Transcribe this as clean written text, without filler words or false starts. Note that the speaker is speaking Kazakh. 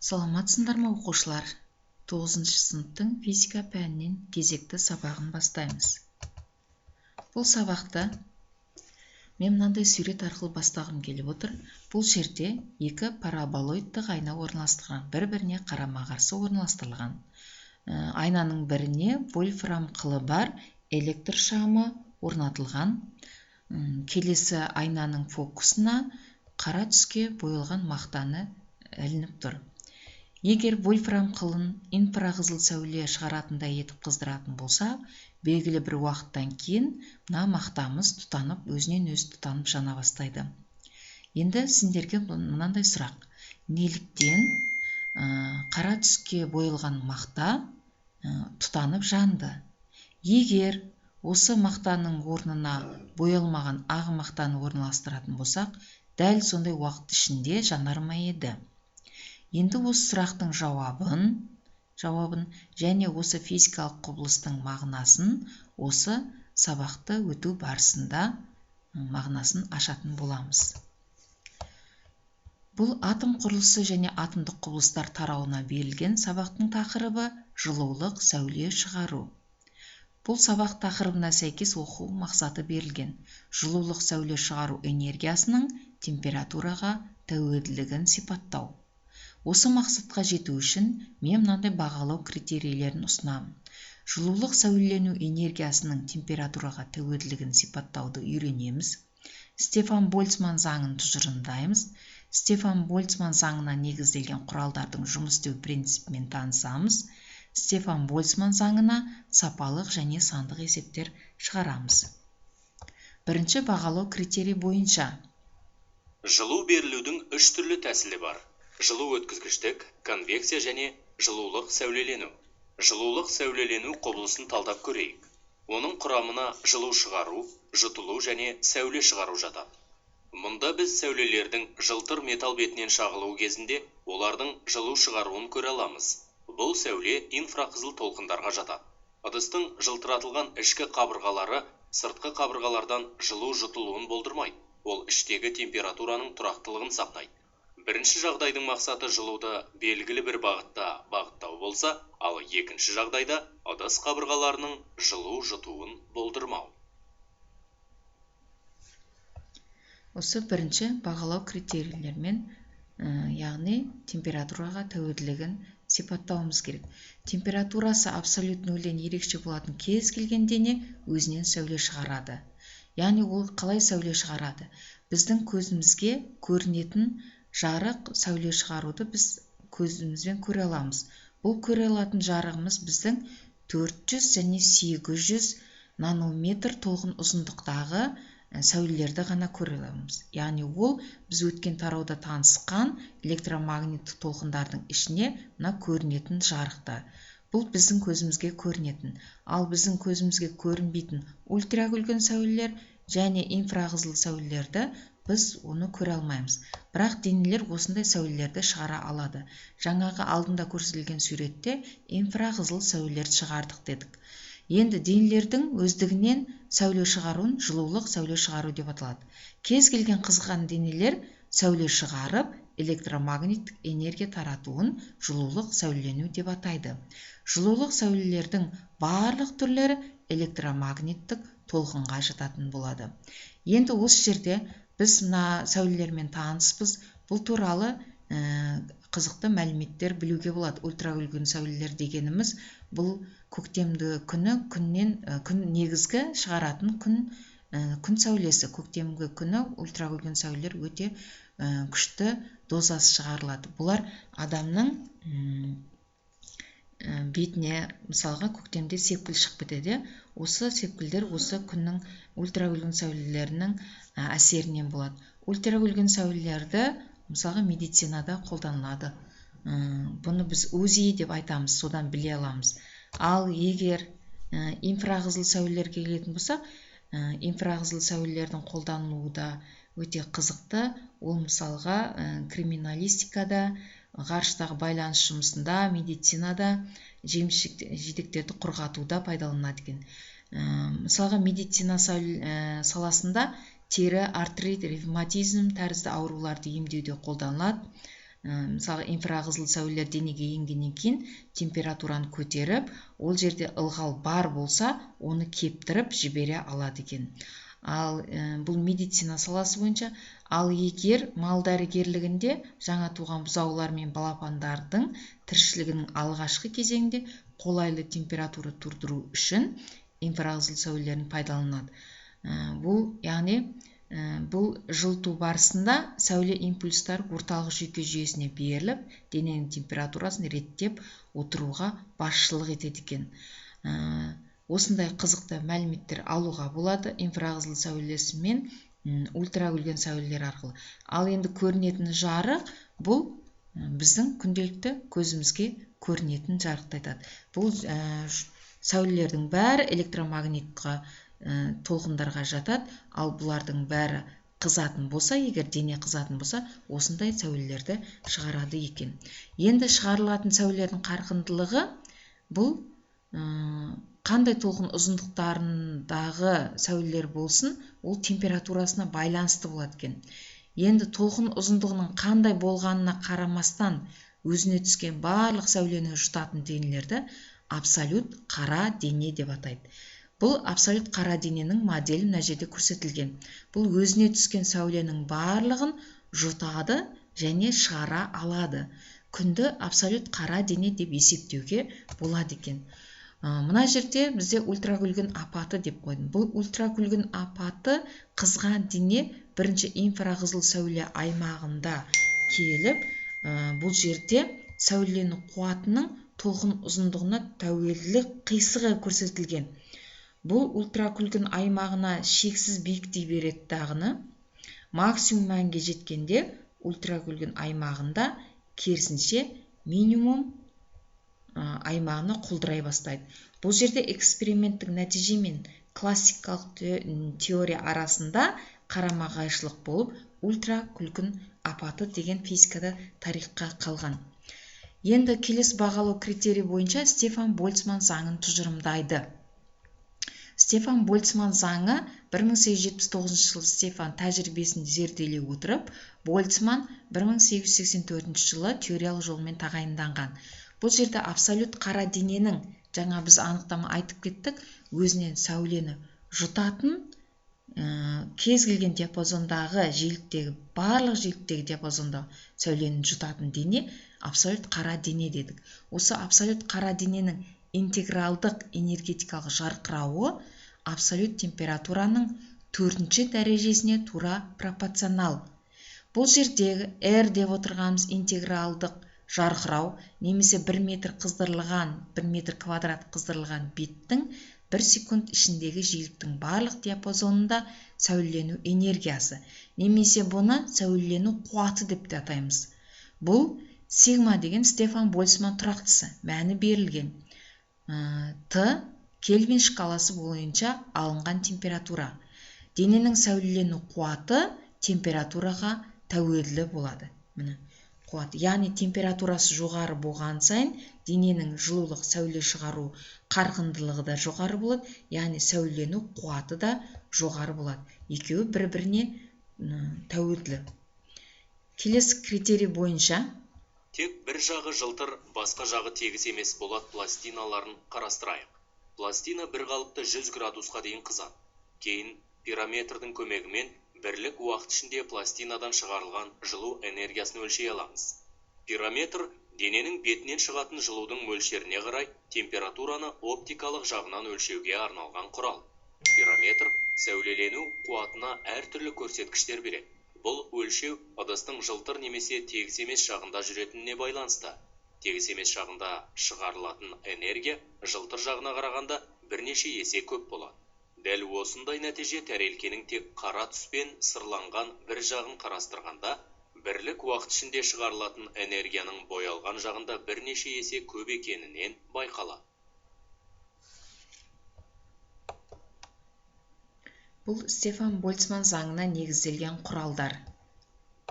Саламатсыңдар ма оқушылар? 9-шы сыныптың физика пәнінен кезекті сабағын бастаймыз. Бұл сабақта мен мынандай сурет арқылы бастағым келіп отыр. Бұл жерде екі параболоидтық айна орналастырған, бір-біріне қарама-қарсы орналастырылған. Айнаның біріне вольфрам қылы бар электр шамы орнатылған. Келесі айнаның фокусына қара түске боялған мақтаны ілініп тұр. Егер вольфрам қылын инфрақызыл сәуле шығаратындай етіп қыздыратын болса, белгілі бір уақыттан кейін мына мақтамыз тұтанып, өзінен өзі тұтанып жана бастайды. Енді сендерге мынандай сұрақ. Неліктен қара түске боялған мақта тұтанып жанды? Егер осы мақтаның орнына боялмаған ақ мақтаны орналастыратын болсақ, дәл сондай уақыт ішінде жанар ма еді? Енді осы сұрақтың жауабын және осы физикалық құбылыстың мағынасын осы сабақты өту барысында мағынасын ашатын боламыз. Бұл атом құрылысы және атомдық құбылыстар тарауына берілген сабақтың тақырыбы жылулық сәуле шығару. Бұл сабақ тақырыбына сәйкес оқу мақсаты берілген. Жылулық сәуле шығару энергиясының температураға тәуелділігін сипаттау. Осы мақсатқа жету үшін мен мынандай бағалау критерийлерін ұсынамын. Жылулық сәулелену энергиясының температураға тәуелділігін сипаттауды үйренеміз. Стефан Больцман заңын тұжырымдаймыз. Стефан Больцман заңына негізделген құралдардың жұмыс істеу принципімен танысамыз. Стефан Больцман заңына сапалық және сандық есептер шығарамыз. Бірінші бағалау критерий бойынша. Жылу берілудің 3 түрлі тәсілі бар. Жылу өткізгіштік, конвекция және жылулық сәулелену. Жылулық сәулелену құбылысын талдап көрейік. Оның құрамына жылу шығару, жұтылу және сәуле шығару жатады. Мұнда біз сәулелердің жылтыр металл бетінен шағылу кезінде олардың жылу шығаруын көре аламыз. Бұл сәуле инфрақызыл толқындарға жатады. Ыдыстың жылтыратылған ішкі қабырғалары сыртқы қабырғалардан жылу жұтылуын болдырмайды. Ол іштегі температураның тұрақтылығын сақтайды. Бірінші жағдайдың мақсаты жылуды белгілі бір бағыттау болса, ал екінші жағдайда ыдыс қабырғаларының жылу жұтуын болдырмау. Осы бірінші бағалау критерийлермен, яғни температураға тәуелділігін сипаттауымыз керек. Температурасы абсолют нөлден ерекше болатын кез келген дене өзінен сәуле шығарады. Яғни ол қалай сәуле шығарады? Біздің көзімізге көрінетін жарық сәуле шығаруды біз көзімізбен көре аламыз. Бұл көре алатын жарығымыз біздің 400 және 800 нанометр толқын ұзындықтағы сәулелерді ғана көре аламыз. Яғни ол біз өткен тарауда танысқан электромагниттік толқындардың ішіне мына көрінетін жарықтар. Бұл біздің көзімізге көрінетін. Ал біздің көзімізге көрінбейтін ультракүлгін сәулелер және инфрақызыл сәулелерді біз оны көре алмаймыз. Бірақ денелер осындай сәулелерді шығара алады. Жаңағы алдында көрсетілген суретте инфрақызыл сәулелерді шығардық дедік. Енді денелердің өздігінен сәуле шығаруын жылулық сәуле шығару деп аталады. Кез келген қызған денелер сәуле шығарып, электромагниттік энергия таратуын жылулық сәулелену деп атайды. Жылулық сәулелердің барлық түрлері электромагниттік толқынға жататын болады. Енді осы жерде біз мына сәулелермен таныспыз. Бұл туралы қызықты мәліметтер білуге болады. Ультракүлгін сәулелер дегеніміз бұл көктемді күн негізгі шығаратын күн сәулесі. Көктемгі күні ультракүлгін сәулелер өте күшті дозасы шығарылады. Бұлар адамның бетіне, мысалға, көктемде сепкіл шығып кетеді. Осы сепкілдер осы күннің ультракүлгін сәулелерінің әсерінен болады. Ультракүлгін сәулелерді, мысалға, медицинада қолданылады. Бұны біз УЗИ деп айтамыз, содан біле аламыз. Ал егер инфрақызыл сәулелерге келетін болсақ, инфрақызыл сәулелердің қолданылуы да өте қызықты. Ол мысалға криминалистикада, ғарыштағы байланыс жұмысында, медицинада, жеміс-жидектерді құрғатуда пайдаланады екен. Мысалға медицина саласында тері, артрит, ревматизм тәрізді ауруларды емдеуде қолданылады. мысалы инфрақызыл сәулелер денеге енгеннен кейін температураны көтеріп, ол жерде ылғал бар болса, оны кептіріп жібере алады екен. Ал бұл медицина саласы бойынша. Ал егер мал дәрігерлігінде жаңа туған бұзаулар мен балапандардың тіршілігінің алғашқы кезеңінде қолайлы температура тұрдыру үшін инфрақызыл сәулелерін пайдаланады. Бұл жылыту барысында сәуле импульстары орталық жүйке жүйесіне беріліп, дененің температурасын реттеп отыруға басшылық етеді екен. Осындай қызықты мәліметтер алуға болады инфрақызыл сәулесі мен ультракүлгін сәулелер арқылы. Ал енді көрінетін жарық бұл біздің күнделікті көзімізге көрінетін жарықты айтады. Бұл сәулелердің бәрі электромагнитқа толқындарға жатады, ал бұлардың бәрі қызатын болса, егер дене қызатын болса, осындай сәулелерді шығарады екен. Енді шығарылатын сәулелердің қарқындылығы бұл қандай толқын ұзындықтарындағы сәулелер болсын, ол температурасына байланысты болады екен. Енді толқын ұзындығының қандай болғанына қарамастан өзіне түскен барлық сәулені жұтатын денелерді абсолют қара дене деп атайды. Бұл абсолют қара дененің моделі мына жерде көрсетілген. Бұл өзіне түскен сәуленің барлығын жұтады және шығара алады. Күнді абсолют қара дене деп есептеуге болады екен. Мына жерде бізде ультракүлгін апаты деп қойдым. Бұл ультракүлгін апаты қызған дене бірінші инфрақызыл сәуле аймағында келіп, бұл жерде сәуленің қуатының толқын ұзындығына тәуелділік қисығы көрсетілген. Бұл ультракүлгін аймағына шексіз биіктей береді дағыны. Максимум мәнге жеткенде ультракүлгін аймағында керісінше минимум аймағына құлдырай бастайды. Бұл жерде эксперименттің нәтиже мен классикалық теория арасында қарама-қайшылық болып, ультракүлгін апаты деген физикада тарихқа қалған. Енді келесі бағалау критерий бойынша Стефан Больцман заңын тұжырымдайды. Стефан Больцман заңы 1879 жылы Стефан тәжірибесін зерделей отырып, Больцман 1884 жылы теориялық жолмен тағайынданған. Бұл жерде абсолют қара дененің, жаңа біз анықтама айтып кеттік, өзінен сәулені жұтатын кез келген диапазондағы жиіліктегі, барлық жиіліктегі диапазондағы сәулені жұтатын дене абсолют қара дене дедік. Осы абсолют қара дененің интегралдық энергетикалық жарқырауы абсолют температураның 4-ші дәрежесіне тура пропорционал. Бұл жердегі R деп отырғанымыз интегралдық жарқырау немесе 1 метр қыздырылған, 1 метр квадрат қыздырылған беттің 1 секунд ішіндегі жиіліктің барлық диапазонында сәулелену энергиясы, немесе бұны сәулелену қуаты деп те атаймыз. Бұл сигма деген Стефан Больцман тұрақтысы, мәні берілген. Т Кельвин шкаласы бойынша алынған температура. Дененің сәулелену қуаты температураға тәуелді болады. Қуат, яғни температурасы жоғары болған сайын дененің жылулық сәуле шығару қарқындылығы да жоғары болады, яғни сәулелену қуаты да жоғары болады. Екеуі бір-біріне тәуелді. Келесі критерий бойынша тек бір жағы жылтыр, басқа жағы тегіс емес болат пластиналарын қарастырайық. Пластина бір қалыпты 100 градусқа дейін қызады. Кейін пирометрдің көмегімен бірлік уақыт ішінде пластинадан шығарылған жылу энергиясын өлшей аламыз. Пирометр дененің бетінен шығатын жылудың мөлшеріне қарай температураны оптикалық жағынан өлшеуге арналған құрал. Пирометр сәулелену қуатына әртүрлі көрсеткіштер береді. Бұл өлшеу ыдыстың жылтыр немесе тегіс емес жағында жүретініне байланысты. Тегіс емес жағында шығарылатын энергия жылтыр жағына қарағанда бірнеше есе көп болады. Дәл осындай нәтиже тәрелкенің тек қара түспен сырланған бір жағын қарастырғанда, бірлік уақыт ішінде шығарылатын энергияның боялған жағында бірнеше есе көп екенінен байқалады. Бұл Стефан Больцман заңына негізделген құралдар.